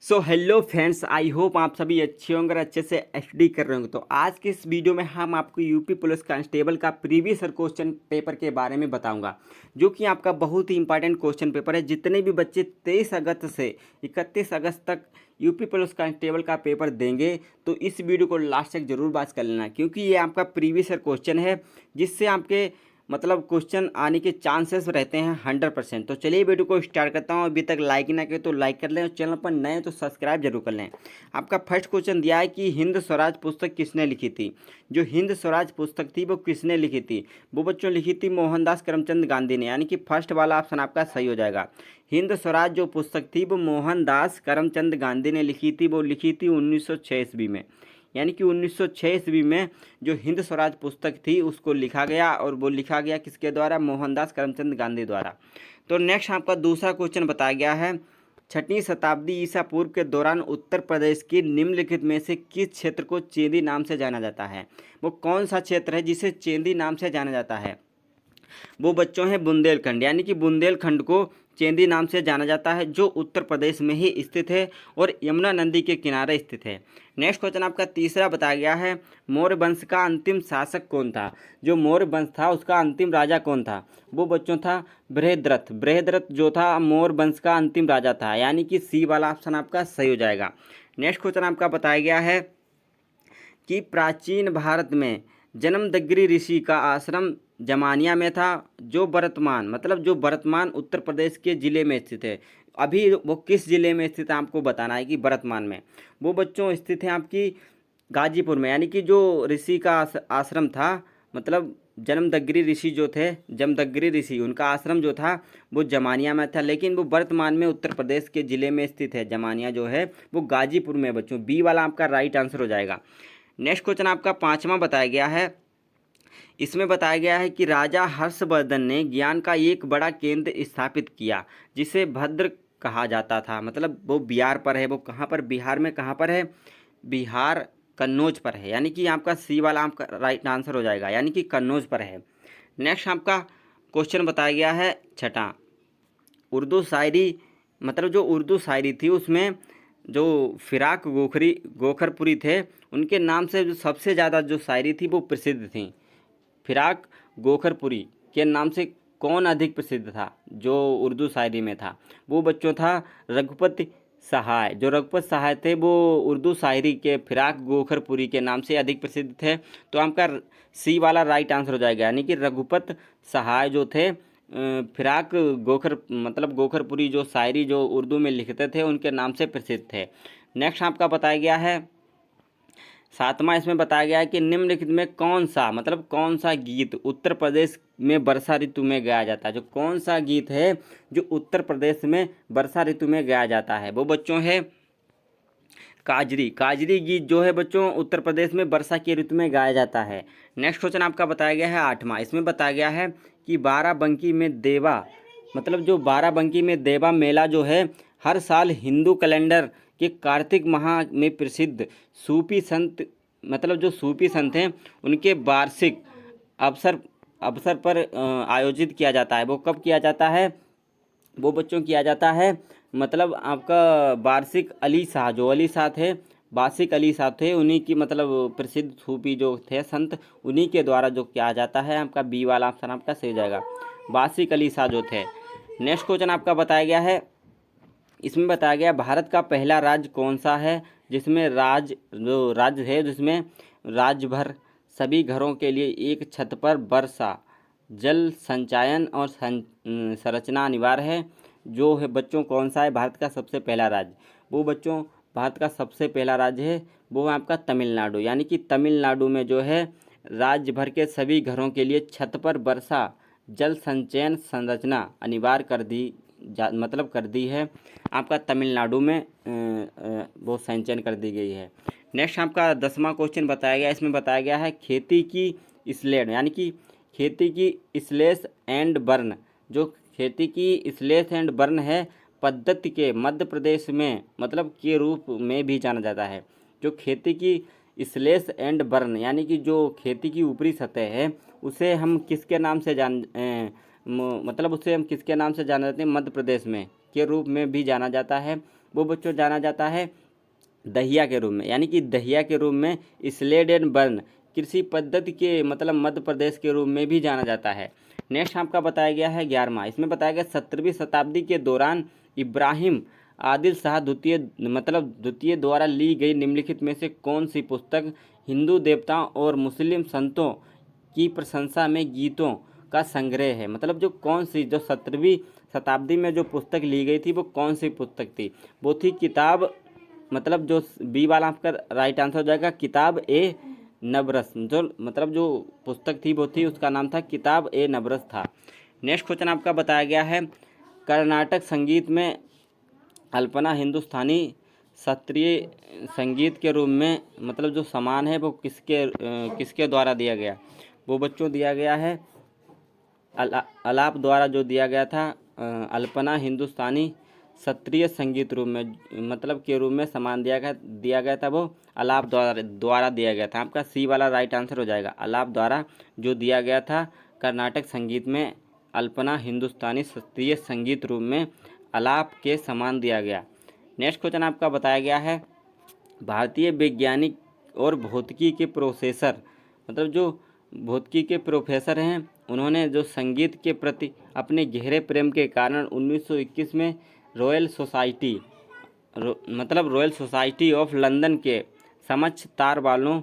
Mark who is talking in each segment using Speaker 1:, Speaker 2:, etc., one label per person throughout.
Speaker 1: So hello friends, I hope आप सभी अच्छे होंगे और अच्छे से स्टडी कर रहे होंगे। तो आज के इस वीडियो में हम आपको यूपी पुलिस कांस्टेबल का प्रीवियस ईयर क्वेश्चन पेपर के बारे में बताऊंगा, जो कि आपका बहुत ही इंपॉर्टेंट क्वेश्चन पेपर है। जितने भी बच्चे 23 अगस्त से 31 अगस्त तक यूपी पुलिस कांस्टेबल का पेपर देंगे, तो इस वीडियो को लास्ट तक जरूर वॉच कर लेना, क्योंकि ये आपका प्रीवियस ईयर क्वेश्चन है, जिससे आपके मतलब क्वेश्चन आने के चांसेस रहते हैं 100%। तो चलिए वीडियो को स्टार्ट करता हूँ। अभी तक लाइक ना करें तो लाइक कर लें और चैनल पर नए हैं तो सब्सक्राइब जरूर कर लें। आपका फर्स्ट क्वेश्चन दिया है कि हिंद स्वराज पुस्तक किसने लिखी थी। जो हिंद स्वराज पुस्तक थी वो किसने लिखी थी? वो बच्चों लिखी थी मोहनदास करमचंद गांधी ने, यानी कि फर्स्ट वाला ऑप्शन आपका सही हो जाएगा। हिंद स्वराज जो पुस्तक थी वो मोहनदास करमचंद गांधी ने लिखी थी। वो लिखी थी 1906 ईस्वी में, यानी कि 1906 ईस्वी में जो हिंद स्वराज पुस्तक थी उसको लिखा गया, और वो लिखा गया किसके द्वारा? मोहनदास करमचंद गांधी द्वारा। तो नेक्स्ट आपका दूसरा क्वेश्चन बताया गया है, 6वीं शताब्दी ईसा पूर्व के दौरान उत्तर प्रदेश की निम्नलिखित में से किस क्षेत्र को चेदी नाम से जाना जाता है? वो कौन सा क्षेत्र है जिसे चेदी नाम से जाना जाता है? वो बच्चों है बुंदेलखंड, यानी कि बुंदेलखंड को चेंदी नाम से जाना जाता है, जो उत्तर प्रदेश में ही स्थित है और यमुना नदी के किनारे स्थित है। नेक्स्ट क्वेश्चन आपका तीसरा बताया गया है, मौर्य वंश का अंतिम शासक कौन था? जो मौर्य वंश था उसका अंतिम राजा कौन था? वो बच्चों था बृहद्रथ। बृहद्रथ जो था मौर्य वंश का अंतिम राजा था, यानी कि सी वाला ऑप्शन आपका सही हो जाएगा। नेक्स्ट क्वेश्चन आपका बताया गया है कि प्राचीन भारत में जन्मदग्री ऋषि का आश्रम जमानिया में था, जो वर्तमान उत्तर प्रदेश के ज़िले में स्थित है। अभी वो किस ज़िले में स्थित है आपको बताना है कि वर्तमान में। वो बच्चों स्थित है आपकी गाजीपुर में, यानी कि जो ऋषि का आश्रम था, मतलब जन्मदग्री ऋषि जो थे, जमदग्री ऋषि, उनका आश्रम जो था वो जमानिया में था, लेकिन वो वर्तमान में उत्तर प्रदेश के ज़िले में स्थित है। जमानिया जो है वो गाजीपुर में। बच्चों बी वाला आपका राइट आंसर हो जाएगा। नेक्स्ट क्वेश्चन आपका पांचवा बताया गया है, इसमें बताया गया है कि राजा हर्षवर्धन ने ज्ञान का एक बड़ा केंद्र स्थापित किया, जिसे भद्र कहा जाता था। मतलब वो बिहार पर है। वो कहाँ पर? बिहार में कहाँ पर है? बिहार कन्नौज पर है, यानी कि आपका सी वाला आपका राइट आंसर हो जाएगा, यानी कि कन्नौज पर है। नेक्स्ट आपका क्वेश्चन बताया गया है छठा, उर्दू शायरी, मतलब जो उर्दू शायरी थी उसमें जो फिराक गोखरपुरी थे, उनके नाम से जो सबसे ज़्यादा जो शायरी थी वो प्रसिद्ध थी। फिराक गोखरपुरी के नाम से कौन अधिक प्रसिद्ध था जो उर्दू शायरी में था? वो बच्चों था रघुपति सहाय। जो रघुपति सहाय थे वो उर्दू शायरी के फिराक गोखरपुरी के नाम से अधिक प्रसिद्ध थे। तो आपका सी वाला राइट आंसर हो जाएगा, यानी कि रघुपति सहाय जो थे फिराक गोखरपुरी जो शायरी जो उर्दू में लिखते थे उनके नाम से प्रसिद्ध थे। नेक्स्ट आपका बताया गया है सातवां, इसमें बताया गया है कि निम्नलिखित में कौन सा गीत उत्तर प्रदेश में वर्षा ऋतु में गाया जाता है? जो कौन सा गीत है जो उत्तर प्रदेश में वर्षा ऋतु में गाया जाता है? वो बच्चों है काजरी। काजरी गीत जो है बच्चों उत्तर प्रदेश में वर्षा की ऋतु में गाया जाता है। नेक्स्ट क्वेश्चन आपका बताया गया है आठवां, इसमें बताया गया है कि बाराबंकी में देवा, जो बाराबंकी में देवा मेला जो है हर साल हिंदू कैलेंडर के कार्तिक माह में प्रसिद्ध सूफी संत, जो सूफी संत हैं उनके वार्षिक अवसर अवसर पर आयोजित किया जाता है। वो कब किया जाता है? वो बच्चों किया जाता है आपका वार्षिक अली शाह, जो अली शाह थे, वार्षिक अली शाह थे, उन्हीं की प्रसिद्ध सूफी जो थे संत, उन्हीं के द्वारा जो किया जाता है। आपका बी वाला ऑप्शन आपका सही हो जाएगा, वार्षिक अली शाह जो थे। नेक्स्ट क्वेश्चन आपका बताया गया है, इसमें बताया गया भारत का पहला राज्य कौन सा है जिसमें राज्य है जिसमें राज्य भर सभी घरों के लिए एक छत पर वर्षा जल संचयन और संरचना अनिवार्य है? जो है बच्चों कौन सा है भारत का सबसे पहला राज्य? वो बच्चों भारत का सबसे पहला राज्य है वो है आपका तमिलनाडु, यानी कि तमिलनाडु में जो है राज्य भर के सभी घरों के लिए छत पर वर्षा जल संचयन संरचना अनिवार्य कर दी है। आपका तमिलनाडु में वो संचयन कर दी गई है। नेक्स्ट आपका 10वां क्वेश्चन बताया गया, इसमें बताया गया है खेती की स्लेट, यानी कि खेती की स्लेश एंड बर्न, जो खेती की स्लेश एंड बर्न है पद्धति के मध्य प्रदेश में के रूप में भी जाना जाता है। जो खेती की स्लेश एंड बर्न, यानी कि जो खेती की ऊपरी सतह है उसे हम किसके नाम से उसे हम किसके नाम से जाना जाते हैं? मध्य प्रदेश में के रूप में भी जाना जाता है। वो बच्चों जाना जाता है दहिया के रूप में, यानी कि दहिया के रूप में स्लेड एंड बर्न कृषि पद्धति के मतलब मध्य प्रदेश के रूप में भी जाना जाता है। नेक्स्ट आपका बताया गया है 11वां, इसमें बताया गया 17वीं शताब्दी के दौरान इब्राहिम आदिल शाह द्वितीय द्वारा ली गई निम्नलिखित में से कौन सी पुस्तक हिंदू देवताओं और मुस्लिम संतों की प्रशंसा में गीतों का संग्रह है। मतलब जो कौन सी जो 17वीं शताब्दी में जो पुस्तक ली गई थी वो कौन सी पुस्तक थी, वो थी किताब, मतलब जो बी वाला आपका राइट आंसर हो जाएगा किताब ए नबरस। जो पुस्तक थी वो थी, उसका नाम था किताब ए नबरस था। नेक्स्ट क्वेश्चन आपका बताया गया है कर्नाटक संगीत में अल्पना हिंदुस्तानी शास्त्रीय संगीत के रूप में मतलब जो समान है वो किसके द्वारा दिया गया, वो बच्चों दिया गया है अलाप द्वारा जो दिया गया था। अल्पना हिंदुस्तानी शास्त्रीय संगीत रूप में मतलब के रूप में समान दिया गया था, वो अलाप द्वारा दिया गया था। आपका सी वाला राइट आंसर हो जाएगा, अलाप द्वारा जो दिया गया था कर्नाटक संगीत में अल्पना हिंदुस्तानी शास्त्रीय संगीत रूप में अलाप के समान दिया गया। नेक्स्ट क्वेश्चन आपका बताया गया है भारतीय वैज्ञानिक और भौतिकी के प्रोफेसर, मतलब जो भौतिकी के प्रोफेसर हैं, उन्होंने जो संगीत के प्रति अपने गहरे प्रेम के कारण 1921 में रॉयल सोसाइटी ऑफ लंदन के समक्ष तार वालों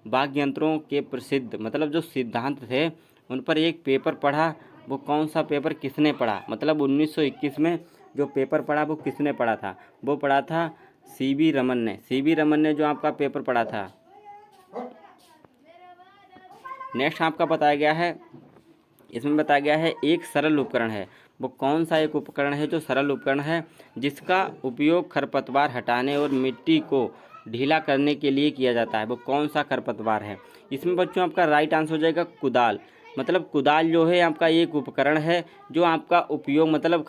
Speaker 1: वाद्य यंत्रों के प्रसिद्ध मतलब जो सिद्धांत थे उन पर एक पेपर पढ़ा। वो कौन सा पेपर किसने पढ़ा, मतलब 1921 में जो पेपर पढ़ा वो किसने पढ़ा था, वो पढ़ा था सीवी रमन ने जो आपका पेपर पढ़ा था। नेक्स्ट आपका बताया गया है, इसमें बताया गया है एक सरल उपकरण है, वो कौन सा एक उपकरण है जो सरल उपकरण है जिसका उपयोग खरपतवार हटाने और मिट्टी को ढीला करने के लिए किया जाता है, वो कौन सा खरपतवार है। इसमें बच्चों आपका राइट आंसर हो जाएगा कुदाल। मतलब कुदाल जो है आपका एक उपकरण है जो आपका उपयोग मतलब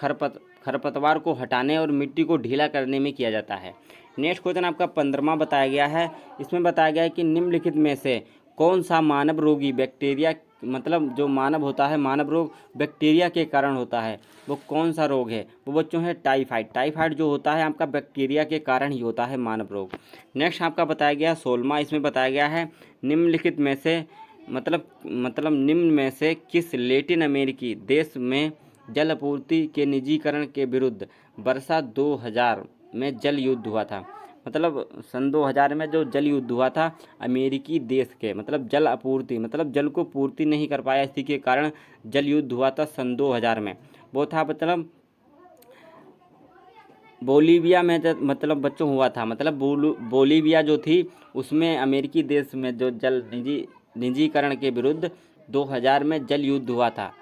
Speaker 1: खरपतवार को हटाने और मिट्टी को ढीला करने में किया जाता है। नेक्स्ट क्वेश्चन आपका 15वां बताया गया है, इसमें बताया गया है कि निम्नलिखित में से कौन सा मानव रोगी बैक्टीरिया मतलब जो मानव होता है मानव रोग बैक्टीरिया के कारण होता है, वो कौन सा रोग है, वो बच्चों है टाइफाइड जो होता है आपका बैक्टीरिया के कारण ही होता है मानव रोग। नेक्स्ट आपका बताया गया 16वां, इसमें बताया गया है निम्नलिखित में से निम्न में से किस लैटिन अमेरिकी देश में जल आपूर्ति के निजीकरण के विरुद्ध वर्षा 2000 में जल युद्ध हुआ था। मतलब सन 2000 में जो जल युद्ध हुआ था अमेरिकी देश के मतलब जल आपूर्ति मतलब जल को पूर्ति नहीं कर पाया, इसी के कारण जल युद्ध हुआ था सन 2000 में। वो था मतलब बोलीविया में मतलब बच्चों हुआ था, मतलब बोलीविया जो थी उसमें अमेरिकी देश में जो जल निजीकरण के विरुद्ध 2000 में जल युद्ध हुआ था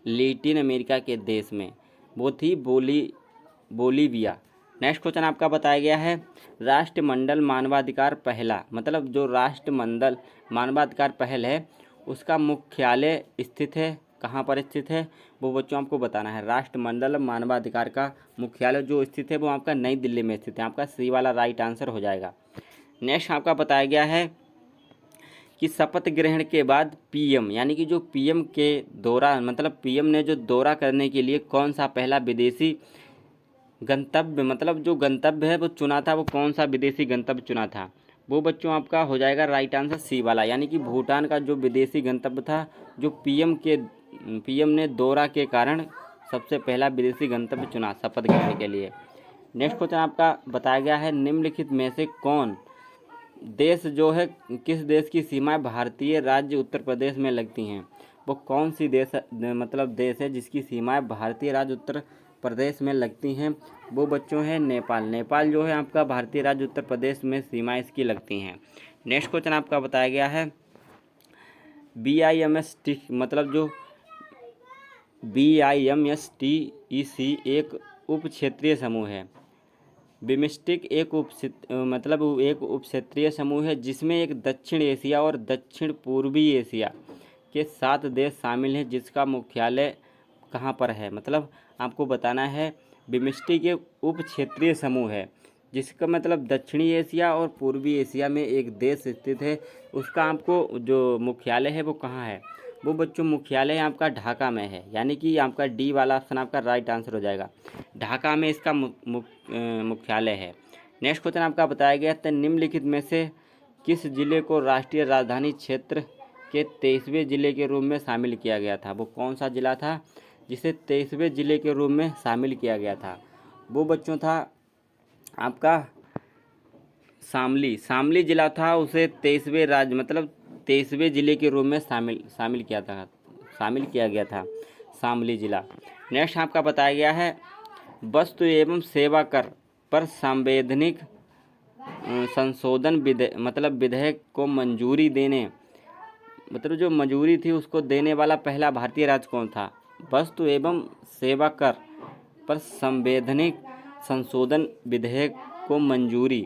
Speaker 1: लैटिन अमेरिका के देश में, वो थी बोलीविया। नेक्स्ट क्वेश्चन आपका बताया गया है राष्ट्रमंडल मानवाधिकार पहला, मतलब जो राष्ट्रमंडल मानवाधिकार पहल है उसका मुख्यालय स्थित है, कहाँ पर स्थित है, वो बच्चों आपको बताना है। राष्ट्रमंडल मानवाधिकार का मुख्यालय जो स्थित है वो आपका नई दिल्ली में स्थित है, आपका सी वाला राइट आंसर हो जाएगा। नेक्स्ट आपका बताया गया है कि शपथ ग्रहण के बाद पीएम यानी कि जो पीएम के दौरान मतलब पीएम ने जो दौरा करने के लिए कौन सा पहला विदेशी गंतव्य मतलब जो गंतव्य है वो चुना था, वो कौन सा विदेशी गंतव्य चुना था, वो बच्चों आपका हो जाएगा राइट आंसर सी वाला, यानी कि भूटान का जो विदेशी गंतव्य था जो पीएम ने दौरा के कारण सबसे पहला विदेशी गंतव्य चुना शपथ ग्रहण के लिए। नेक्स्ट क्वेश्चन आपका बताया गया है निम्नलिखित में से कौन देश जो है किस देश की सीमाएं भारतीय राज्य उत्तर प्रदेश में लगती हैं, वो कौन सी देश है जिसकी सीमाएं भारतीय राज्य उत्तर प्रदेश में लगती हैं, वो बच्चों है नेपाल जो है आपका भारतीय राज्य उत्तर प्रदेश में सीमाएं इसकी लगती हैं। नेक्स्ट क्वेश्चन आपका बताया गया है BIMSTEC मतलब जो BIMSTEC एक उप क्षेत्रीय समूह है। बिम्स्टेक एक उप क्षेत्रीय समूह है जिसमें एक दक्षिण एशिया और दक्षिण पूर्वी एशिया के 7 देश शामिल हैं, जिसका मुख्यालय कहाँ पर है, मतलब आपको बताना है। बिम्स्टेक एक उप क्षेत्रीय समूह है जिसका मतलब दक्षिणी एशिया और पूर्वी एशिया में एक देश स्थित है, उसका आपको जो मुख्यालय है वो कहाँ है, वो बच्चों मुख्यालय आपका ढाका में है, यानी कि आपका डी वाला ऑप्शन आपका राइट आंसर हो जाएगा। ढाका में इसका मुख्यालय है। नेक्स्ट क्वेश्चन आपका बताया गया था, निम्नलिखित में से किस जिले को राष्ट्रीय राजधानी क्षेत्र के 23वें जिले के रूप में शामिल किया गया था? वो कौन सा जिला था जिसे 23वें जिले के रूप में शामिल किया गया था? वो बच्चों था आपका शामली। शामली जिला था, उसे 23वें जिले के रूप में शामिल किया गया था शामली जिला। नेक्स्ट आपका बताया गया है, वस्तु एवं सेवा कर पर संवैधानिक संशोधन विधेयक को मंजूरी देने, जो मंजूरी थी उसको देने वाला पहला भारतीय राज्य कौन था? वस्तु एवं सेवा कर पर संवैधानिक संशोधन विधेयक को मंजूरी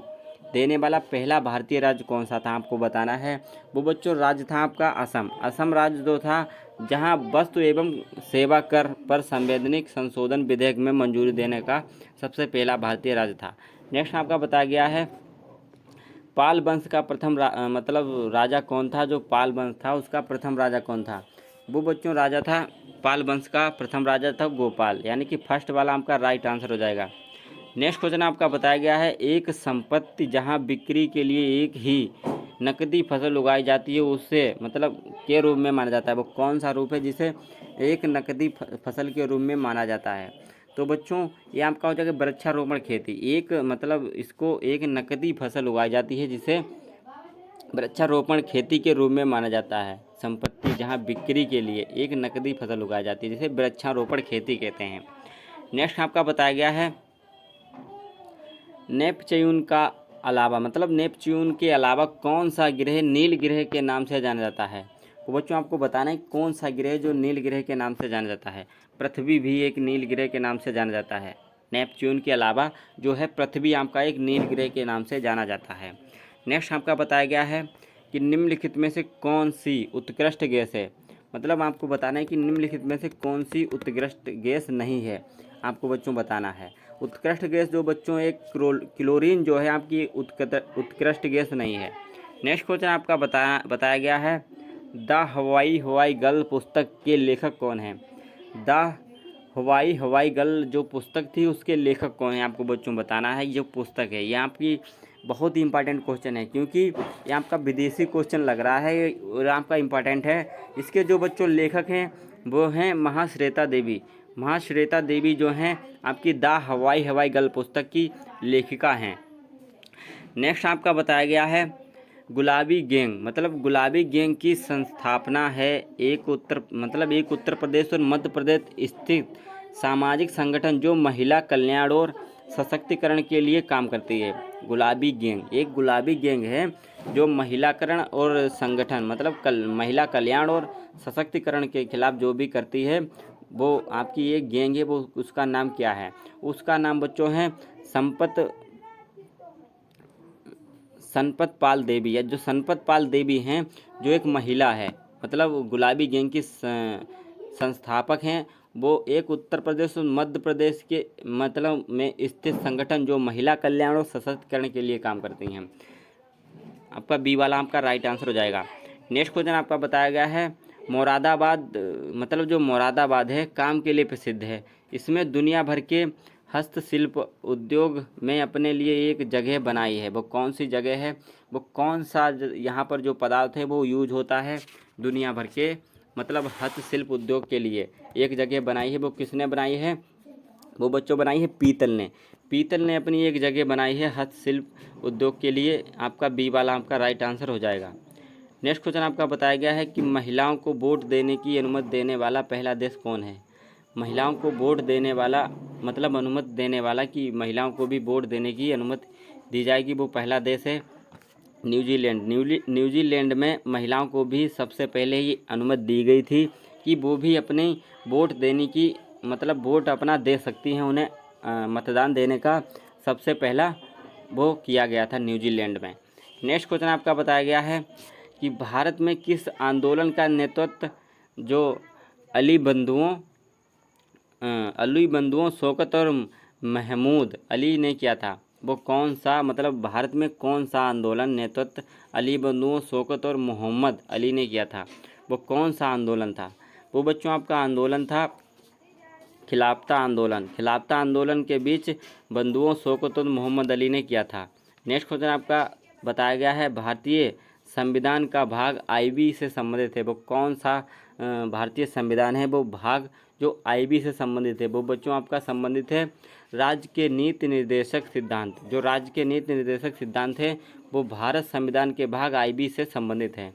Speaker 1: देने वाला पहला भारतीय राज्य कौन सा था? आपको बताना है। वो बच्चों राज्य था आपका असम। असम राज्य जो था जहां वस्तु एवं सेवा कर पर संवैधानिक संशोधन विधेयक में मंजूरी देने का सबसे पहला भारतीय राज्य था। नेक्स्ट आपका बताया गया है, पाल वंश का प्रथम राजा कौन था? जो पाल वंश था उसका प्रथम राजा कौन था? वो बच्चों राजा था, पाल वंश का प्रथम राजा था गोपाल, यानी कि फर्स्ट वाला आपका राइट आंसर हो जाएगा। नेक्स्ट क्वेश्चन आपका बताया गया है, एक संपत्ति जहां बिक्री के लिए एक ही नकदी फसल उगाई जाती है उसे के रूप में माना जाता है? वो कौन सा रूप है जिसे एक नकदी फसल के रूप में माना जाता है? तो बच्चों ये आपका हो जाएगा वृक्षारोपण खेती। इसको एक नकदी फसल उगाई जाती है जिसे वृक्षारोपण खेती के रूप में माना जाता है। संपत्ति जहां बिक्री के लिए एक नकदी फसल उगाई जाती है जिसे वृक्षारोपण खेती कहते हैं। नेक्स्ट आपका बताया गया है, नेपच्यून का अलावा नेपच्यून के अलावा कौन सा ग्रह नील ग्रह के नाम से जाना जाता है? तो बच्चों आपको बताना है कौन सा ग्रह जो नील ग्रह के नाम से जाना जाता है। पृथ्वी भी एक नील ग्रह के नाम से जाना जाता है। नेपच्यून के अलावा जो है पृथ्वी आपका एक नील ग्रह के नाम से जाना जाता है। नेक्स्ट आपका बताया गया है कि निम्नलिखित में से कौन सी उत्कृष्ट गैस है? आपको बताना है कि निम्नलिखित में से कौन सी उत्कृष्ट गैस नहीं है, आपको बच्चों बताना है। उत्कृष्ट गैस जो बच्चों एक क्लोरीन जो है आपकी उत्कृष्ट गैस नहीं है। नेक्स्ट क्वेश्चन आपका बताया गया है, द हवाई गर्ल पुस्तक के लेखक कौन है? द हवाई गर्ल जो पुस्तक थी उसके लेखक कौन है, आपको बच्चों बताना है। ये पुस्तक है, ये आपकी बहुत ही इंपॉर्टेंट क्वेश्चन है क्योंकि ये आपका विदेशी क्वेश्चन लग रहा है और आपका इम्पॉर्टेंट है। इसके जो बच्चों लेखक हैं वो हैं महाश्वेता देवी। महाश्वेता देवी जो हैं आपकी द हवाई गर्ल पुस्तक की लेखिका हैं। नेक्स्ट आपका बताया गया है, गुलाबी गैंग की संस्थापना है एक उत्तर प्रदेश और मध्य प्रदेश स्थित सामाजिक संगठन जो महिला कल्याण और सशक्तिकरण के लिए काम करती है। गुलाबी गैंग है जो महिलाकरण और संगठन महिला कल्याण और सशक्तिकरण के खिलाफ जो भी करती है वो आपकी एक गैंग है। वो उसका नाम क्या है? उसका नाम बच्चों है सनपत पाल देवी। या जो सनपत पाल देवी हैं जो एक महिला है, गुलाबी गैंग की संस्थापक हैं। वो एक उत्तर प्रदेश और मध्य प्रदेश के में स्थित संगठन जो महिला कल्याण और सशक्तिकरण के लिए काम करती हैं। आपका बी वाला आपका राइट आंसर हो जाएगा। नेक्स्ट क्वेश्चन आपका बताया गया है, मोरादाबाद जो मोरादाबाद है काम के लिए प्रसिद्ध है। इसमें दुनिया भर के हस्तशिल्प उद्योग में अपने लिए एक जगह बनाई है। वो कौन सी जगह है? वो कौन सा यहाँ पर जो पदार्थ है वो यूज होता है दुनिया भर के हस्तशिल्प उद्योग के लिए एक जगह बनाई है। वो किसने बनाई है? वो बच्चों बनाई है पीतल ने अपनी एक जगह बनाई है हस्तशिल्प उद्योग के लिए। आपका बी वाला आपका राइट आंसर हो जाएगा। नेक्स्ट क्वेश्चन आपका बताया गया है कि महिलाओं को वोट देने की अनुमति देने वाला पहला देश कौन है? महिलाओं को वोट देने वाला अनुमति देने वाला कि महिलाओं को भी वोट देने की अनुमति दी जाएगी, वो पहला देश है न्यूजीलैंड। न्यूजीलैंड में महिलाओं को भी सबसे पहले ही अनुमति दी गई थी कि वो भी अपने वोट देने की वोट अपना दे सकती हैं। उन्हें मतदान देने का सबसे पहला वो किया गया था न्यूजीलैंड में। नेक्स्ट क्वेश्चन आपका बताया गया है कि भारत में किस आंदोलन का नेतृत्व जो अली बंधुओं शौकत और महमूद अली ने किया था? वो कौन सा भारत में कौन सा आंदोलन नेतृत्व अली बंधुओं शौकत और मोहम्मद अली ने किया था? वो कौन सा आंदोलन था? वो बच्चों आपका आंदोलन था खिलाफता आंदोलन। खिलाफता आंदोलन के बीच बंधुओं शौकत और मोहम्मद अली ने किया था। नेक्स्ट क्वेश्चन आपका बताया गया है भारतीय संविधान का भाग आईबी से संबंधित है। वो कौन सा भारतीय संविधान है? वो भाग जो आईबी से संबंधित है वो बच्चों आपका संबंधित है राज्य के नीति निर्देशक सिद्धांत। जो राज्य के नीति निर्देशक सिद्धांत है वो भारत संविधान के भाग आईबी से संबंधित है।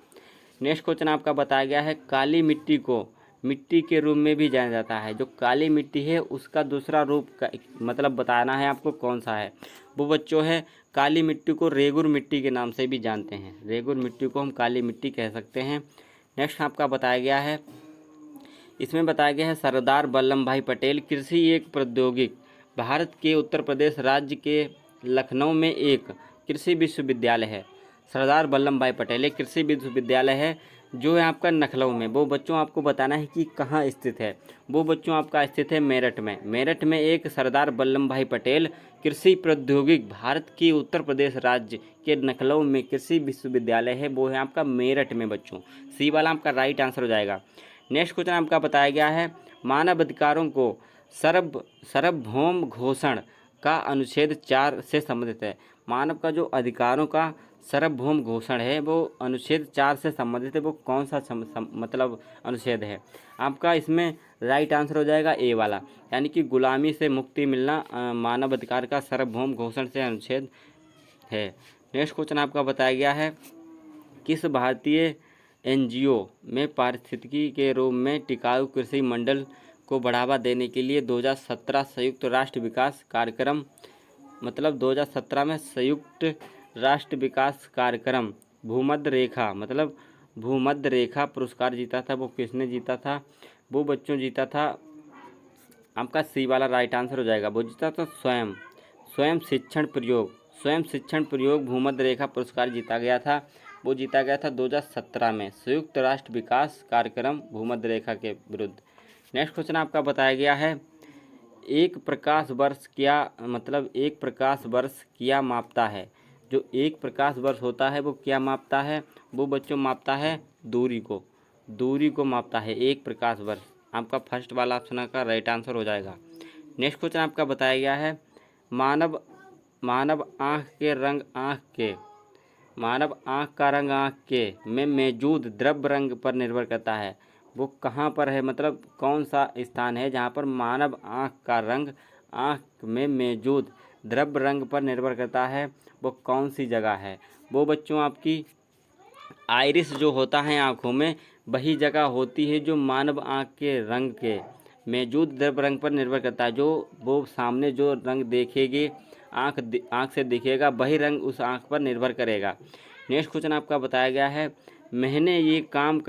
Speaker 1: नेक्स्ट क्वेश्चन आपका बताया गया है काली मिट्टी को मिट्टी के रूप में भी जाना जाता है। जो काली मिट्टी है उसका दूसरा रूप मतलब बताना है आपको कौन सा है। वो बच्चों है काली मिट्टी को रेगुर मिट्टी के नाम से भी जानते हैं। रेगुर मिट्टी को हम काली मिट्टी कह सकते हैं। नेक्स्ट आपका बताया गया है, इसमें बताया गया है सरदार वल्लभ भाई पटेल कृषि एक प्रौद्योगिक। भारत के उत्तर प्रदेश राज्य के लखनऊ में एक कृषि विश्वविद्यालय है। सरदार वल्लभ भाई पटेल एक कृषि विश्वविद्यालय है जो है आपका लखनऊ में। वो बच्चों आपको बताना है कि कहाँ स्थित है। वो बच्चों आपका स्थित है मेरठ में। मेरठ में एक सरदार वल्लभ भाई पटेल कृषि प्रौद्योगिक भारत के उत्तर प्रदेश राज्य के लखनऊ में कृषि विश्वविद्यालय है, वो है आपका मेरठ में बच्चों। सी वाला आपका राइट आंसर हो जाएगा। नेक्स्ट क्वेश्चन आपका बताया गया है मानव अधिकारों को सार्वभौम घोषण का अनुच्छेद 4 से संबंधित है। मानव का जो अधिकारों का सार्वभौम घोषण है वो अनुच्छेद 4 से संबंधित है। वो कौन सा मतलब अनुच्छेद है आपका? इसमें राइट आंसर हो जाएगा ए वाला, यानी कि गुलामी से मुक्ति मिलना मानव अधिकार का सार्वभौम घोषण से अनुच्छेद है। नेक्स्ट क्वेश्चन आपका बताया गया है किस भारतीय एनजीओ में पारिस्थितिकी के रूप में टिकाऊ कृषि मॉडल को बढ़ावा देने के लिए 2017 संयुक्त राष्ट्र विकास कार्यक्रम मतलब 2017 में संयुक्त राष्ट्र विकास कार्यक्रम भूमध्य रेखा पुरस्कार जीता था? वो किसने जीता था? वो बच्चों जीता था आपका सी वाला राइट आंसर हो जाएगा। वो जीता था स्वयं शिक्षण प्रयोग भूमध्य रेखा पुरस्कार जीता गया था। वो जीता गया था 2017 में संयुक्त राष्ट्र विकास कार्यक्रम भूमध्य रेखा के विरुद्ध। नेक्स्ट क्वेश्चन आपका बताया गया है एक प्रकाश वर्ष क्या मापता है? जो एक प्रकाश वर्ष होता है वो क्या मापता है? वो बच्चों मापता है दूरी को मापता है एक प्रकाश वर्ष। आपका फर्स्ट वाला ऑप्शन का राइट आंसर हो जाएगा। नेक्स्ट क्वेश्चन आपका बताया गया है मानव आँख का रंग आँख के में मौजूद द्रव्य रंग पर निर्भर करता है। वो कहाँ पर है? मतलब कौन सा स्थान है जहाँ पर मानव आँख का रंग आँख में मौजूद द्रव्य रंग पर निर्भर करता है? वो कौन सी जगह है? वो बच्चों आपकी आइरिस जो होता है आँखों में वही जगह होती है जो मानव आँख के रंग के मौजूद द्रव्य रंग पर निर्भर करता है। जो वो सामने जो रंग देखेगी आँख से दिखेगा वही रंग उस आँख पर निर्भर करेगा। नेक्स्ट क्वेश्चन आपका बताया गया है मैंने ये काम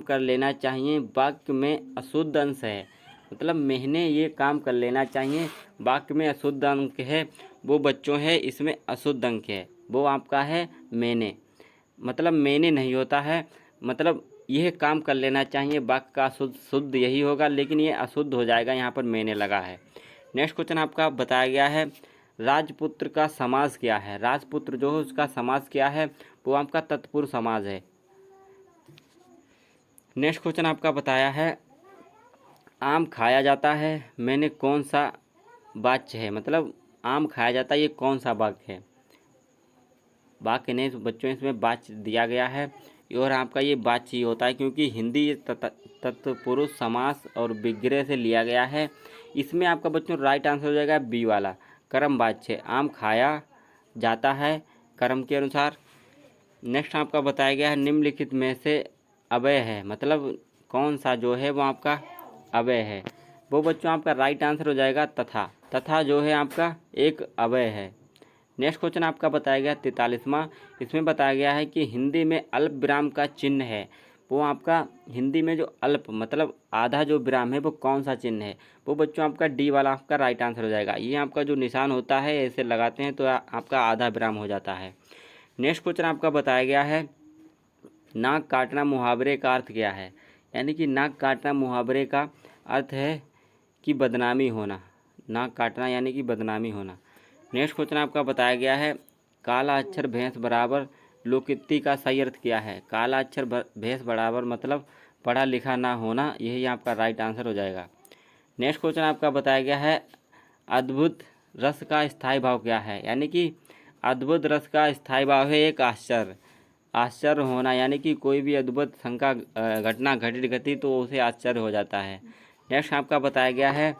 Speaker 1: कर लेना चाहिए वाक्य में अशुद्ध अंश है। मतलब मैंने ये काम कर लेना चाहिए वाक्य में अशुद्ध अंक है। वो बच्चों है इसमें अशुद्ध अंक है, वो आपका है मैंने। मतलब मैंने नहीं होता है, मतलब यह काम कर लेना चाहिए वाक्य का शुद्ध यही होगा, लेकिन ये अशुद्ध हो जाएगा, यहाँ पर मैंने लगा है। नेक्स्ट क्वेश्चन आपका बताया गया है राजपुत्र का समास क्या है? राजपुत्र जो है उसका समास क्या है? वो आपका तत्पुरुष समास है। नेक्स्ट क्वेश्चन आपका बताया है आम खाया जाता है मैंने कौन सा वाक्य है? मतलब आम खाया जाता है ये कौन सा वाक्य है? वाक्य नहीं बच्चों इसमें वाक्य दिया गया है और आपका ये वाक्य ही होता है क्योंकि हिंदी तत्पुरुष समास और विग्रह से लिया गया है। इसमें आपका बच्चों राइट आंसर हो जाएगा बी वाला कर्म वाच्य। आम खाया जाता है कर्म के अनुसार। नेक्स्ट आपका बताया गया है निम्नलिखित में से अव्यय है, मतलब कौन सा जो है वो आपका अव्यय है? वो बच्चों आपका राइट आंसर हो जाएगा तथा जो है आपका एक अव्यय है। नेक्स्ट क्वेश्चन आपका बताया गया 43वां। इसमें बताया गया है कि हिंदी में अल्प विराम का चिन्ह है, वो आपका हिंदी में जो अल्प मतलब आधा जो विराम है वो कौन सा चिन्ह है? वो बच्चों आपका डी वाला आपका राइट आंसर हो जाएगा। ये आपका जो निशान होता है ऐसे लगाते हैं तो आपका आधा विराम हो जाता है। नेक्स्ट क्वेश्चन आपका बताया गया है नाक काटना मुहावरे का अर्थ क्या है? यानी कि नाक काटना मुहावरे का अर्थ है कि बदनामी होना। नाक काटना यानी कि बदनामी होना। नेक्स्ट क्वेश्चन आपका बताया गया है काला अक्षर भैंस बराबर लोकोक्ति का सही अर्थ क्या है? काला अक्षर भैंस बराबर मतलब पढ़ा लिखा ना होना, यही आपका राइट आंसर हो जाएगा। नेक्स्ट क्वेश्चन आपका बताया गया है अद्भुत रस का स्थायी भाव क्या है? यानी कि अद्भुत रस का स्थायी भाव है एक आश्चर्य। आश्चर्य होना यानी कि कोई भी अद्भुत शंका घटना घटी तो उसे आश्चर्य हो जाता है। नेक्स्ट आपका बताया गया है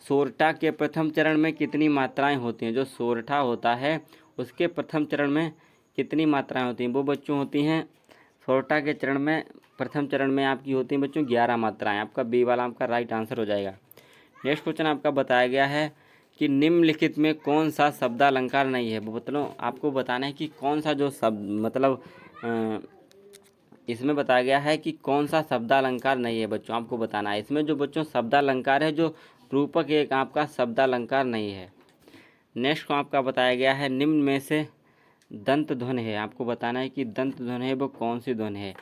Speaker 1: सोरठा के प्रथम चरण में कितनी मात्राएं होती हैं? जो सोरठा होता है उसके प्रथम चरण में कितनी मात्राएं होती हैं? वो बच्चों होती हैं सोरठा के चरण में, प्रथम चरण में आपकी होती हैं बच्चों 11 मात्राएं। आपका बी वाला आपका राइट आंसर हो जाएगा। नेक्स्ट क्वेश्चन आपका बताया गया है कि निम्नलिखित में कौन सा शब्दालंकार नहीं है? वो मतलब आपको बताना है कि कौन सा जो शब्द मतलब इसमें बताया गया है कि कौन सा शब्दालंकार नहीं है बच्चों, आपको बताना है। इसमें जो बच्चों शब्दालंकार है, जो रूपक एक आपका शब्दालंकार नहीं है। नेक्स्ट को आपका बताया गया है निम्न में से दंत ध्वनि है। आपको बताना है कि दंत ध्वनि है वो कौन सी ध्वनि है।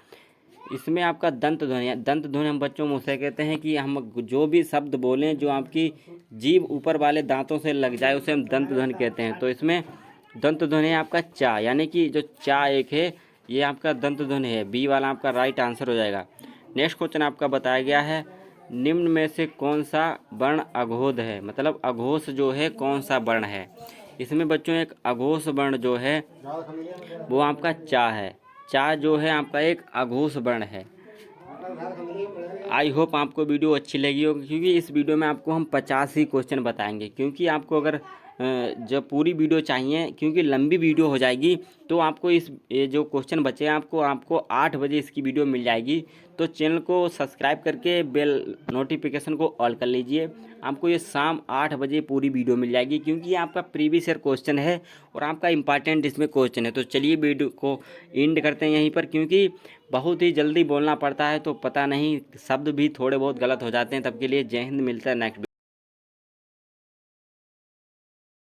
Speaker 1: इसमें आपका दंत ध्वनि है। दंत ध्वनि हम बच्चों उसे कहते हैं कि हम जो भी शब्द बोलें जो आपकी जीभ ऊपर वाले दांतों से लग जाए उसे हम दंत ध्वनि कहते हैं। तो इसमें दंत ध्वनि है आपका चा, यानी कि जो चा एक है ये आपका दंत ध्वनि है। बी वाला आपका राइट आंसर हो जाएगा। नेक्स्ट क्वेश्चन आपका बताया गया है निम्न में से कौन सा वर्ण अघोष है? मतलब अघोष जो है कौन सा वर्ण है? इसमें बच्चों एक अघोष वर्ण जो है वो आपका चा है। चा जो है आपका एक अघोष वर्ण है। आई होप आपको वीडियो अच्छी लगी होगी, क्योंकि इस वीडियो में आपको हम 50 ही क्वेश्चन बताएंगे। क्योंकि आपको अगर जब पूरी वीडियो चाहिए, क्योंकि लंबी वीडियो हो जाएगी, तो आपको ये जो क्वेश्चन बचे हैं आपको 8 बजे इसकी वीडियो मिल जाएगी। तो चैनल को सब्सक्राइब करके बेल नोटिफिकेशन को ऑल कर लीजिए। आपको ये शाम 8 बजे पूरी वीडियो मिल जाएगी, क्योंकि ये आपका प्रीवियस ईयर क्वेश्चन है और आपका इंपॉर्टेंट इसमें क्वेश्चन है। तो चलिए वीडियो को एंड करते हैं यहीं पर, क्योंकि बहुत ही जल्दी बोलना पड़ता है तो पता नहीं शब्द भी थोड़े बहुत गलत हो जाते हैं। तब के लिए जय हिंद, मिलता है नेक्स्ट।